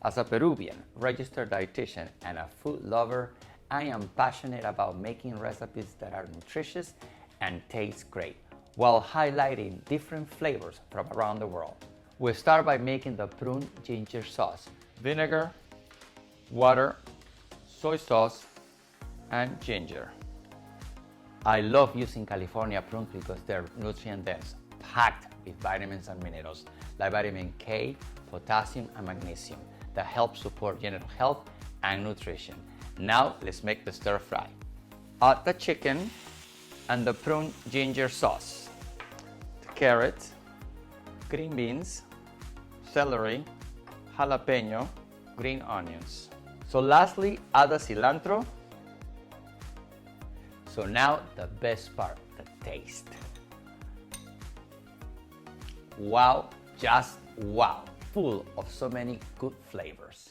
As a Peruvian, registered dietitian, and a food lover, I am passionate about making recipes that are nutritious and taste great, while highlighting different flavors from around the world. We start by making the prune ginger sauce. Vinegar, water, soy sauce, and ginger. I love using California prunes because they're nutrient dense, packed with vitamins and minerals like vitamin K, potassium, and magnesium that help support general health and nutrition. Now let's make the stir fry. Add the chicken and the prune ginger sauce, the carrot, green beans, celery, jalapeno, green onions. So lastly, add the cilantro. So now the best part, the taste. Wow, just wow, full of so many good flavors.